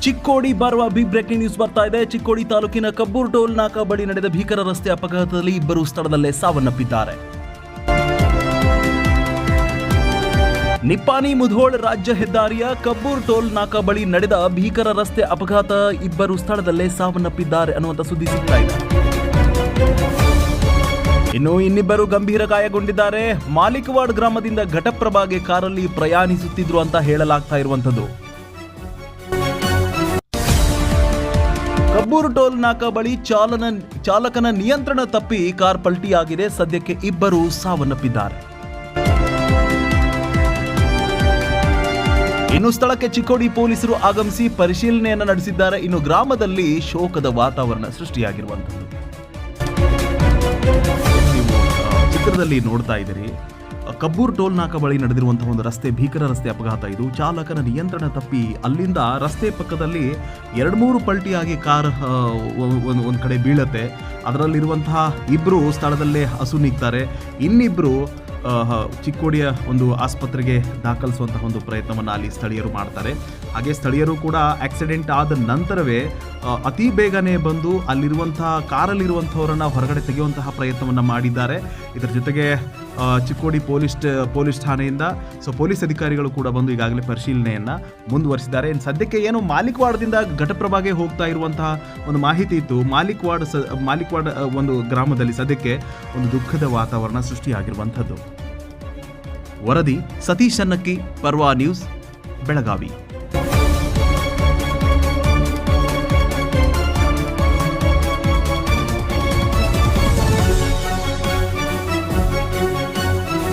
ಚಿಕ್ಕೋಡಿ ಬರುವ big breaking news ಬರ್ತಾ ಇದೆ. ಚಿಕ್ಕೋಡಿ ತಾಲೂಕಿನ ಕಬ್ಬೂರ್ ಟೋಲ್ ನಾಕಾ ಬಳಿ ನಡೆದ ಭೀಕರ ರಸ್ತೆ ಅಪಘಾತದಲ್ಲಿ ಇಬ್ಬರು ಸ್ಥಳದಲ್ಲೇ ಸಾವನ್ನಪ್ಪಿದ್ದಾರೆ. ನಿಪ್ಪಾಣಿ ಮುಧೋಳ್ ರಾಜ್ಯ ಹೆದ್ದಾರಿಯ ಕಬ್ಬೂರ್ ಟೋಲ್ ನಾಕಾ ಬಳಿ ನಡೆದ ಭೀಕರ ರಸ್ತೆ ಅಪಘಾತ, ಇಬ್ಬರು ಸ್ಥಳದಲ್ಲೇ ಸಾವನ್ನಪ್ಪಿದ್ದಾರೆ ಅನ್ನುವಂಥ ಸುದ್ದಿ ಸಿಗ್ತಾ ಇದೆ. ಇನ್ನು ಇನ್ನಿಬ್ಬರು ಗಂಭೀರ ಗಾಯಗೊಂಡಿದ್ದಾರೆ. ಮಾಲಿಕವಾಡ್ ಗ್ರಾಮದಿಂದ ಘಟಪ್ರಭಾಗೆ ಕಾರಲ್ಲಿ ಪ್ರಯಾಣಿಸುತ್ತಿದ್ರು ಅಂತ ಹೇಳಲಾಗ್ತಾ ಇರುವಂಥದ್ದು. ಕಬ್ಬೂರು ಟೋಲ್ ನಾಕಾ ಬಳಿ ಚಾಲಕನ ನಿಯಂತ್ರಣ ತಪ್ಪಿ ಕಾರ್ ಪಲ್ಟಿಯಾಗಿದೆ. ಸದ್ಯಕ್ಕೆ ಇಬ್ಬರು ಸಾವನ್ನಪ್ಪಿದ್ದಾರೆ. ಇನ್ನು ಸ್ಥಳಕ್ಕೆ ಚಿಕ್ಕೋಡಿ ಪೊಲೀಸರು ಆಗಮಿಸಿ ಪರಿಶೀಲನೆಯನ್ನು ನಡೆಸಿದ್ದಾರೆ. ಇನ್ನು ಗ್ರಾಮದಲ್ಲಿ ಶೋಕದ ವಾತಾವರಣ ಸೃಷ್ಟಿಯಾಗಿರುವಂಥದ್ದು ನೀವು ಚಿತ್ರದಲ್ಲಿ ನೋಡ್ತಾ ಇದ್ದೀರಿ. ಕಬ್ಬೂರ್ ಟೋಲ್ ನಾಕಾ ಬಳಿ ನಡೆದಿರುವಂತಹ ಒಂದು ಭೀಕರ ರಸ್ತೆ ಅಪಘಾತ ಇದು. ಚಾಲಕನ ನಿಯಂತ್ರಣ ತಪ್ಪಿ ಅಲ್ಲಿಂದ ರಸ್ತೆ ಪಕ್ಕದಲ್ಲಿ 2-3 ಪಲ್ಟಿಯಾಗಿ ಕಾರ್ ಒಂದು ಕಡೆ ಬೀಳತ್ತೆ. ಅದರಲ್ಲಿರುವಂತಹ ಇಬ್ಬರು ಸ್ಥಳದಲ್ಲೇ ಅಸುನೀಗ್ತಾರೆ. ಇನ್ನಿಬ್ಬರು ಚಿಕ್ಕೋಡಿಯ ಒಂದು ಆಸ್ಪತ್ರೆಗೆ ದಾಖಲಿಸುವಂತಹ ಒಂದು ಪ್ರಯತ್ನವನ್ನು ಅಲ್ಲಿ ಸ್ಥಳೀಯರು ಮಾಡ್ತಾರೆ. ಹಾಗೆ ಸ್ಥಳೀಯರು ಕೂಡ ಆಕ್ಸಿಡೆಂಟ್ ಆದ ನಂತರವೇ ಅತಿ ಬೇಗನೆ ಬಂದು ಅಲ್ಲಿರುವಂತಹ ಕಾರಲ್ಲಿರುವಂಥವರನ್ನು ಹೊರಗಡೆ ತೆಗೆಯುವಂತಹ ಪ್ರಯತ್ನವನ್ನು ಮಾಡಿದ್ದಾರೆ. ಇದರ ಜೊತೆಗೆ ಚಿಕ್ಕೋಡಿ ಪೊಲೀಸ್ ಠಾಣೆಯಿಂದ ಪೊಲೀಸ್ ಅಧಿಕಾರಿಗಳು ಕೂಡ ಬಂದು ಈಗಾಗಲೇ ಪರಿಶೀಲನೆಯನ್ನು ಮುಂದುವರಿಸಿದ್ದಾರೆ. ಸದ್ಯಕ್ಕೆ ಏನು ಮಾಲಿಕವಾಡದಿಂದ ಘಟಪ್ರಭಾಗೆ ಹೋಗ್ತಾ ಇರುವಂತಹ ಒಂದು ಮಾಹಿತಿ ಇತ್ತು. ಮಾಲಿಕವಾಡ ಒಂದು ಗ್ರಾಮದಲ್ಲಿ ಸದ್ಯಕ್ಕೆ ಒಂದು ದುಃಖದ ವಾತಾವರಣ ಸೃಷ್ಟಿಯಾಗಿರುವಂಥದ್ದು. ವರದಿ ಸತೀಶ್ ಅನ್ನಕ್ಕಿ, ಪರ್ವಾ ನ್ಯೂಸ್, ಬೆಳಗಾವಿ.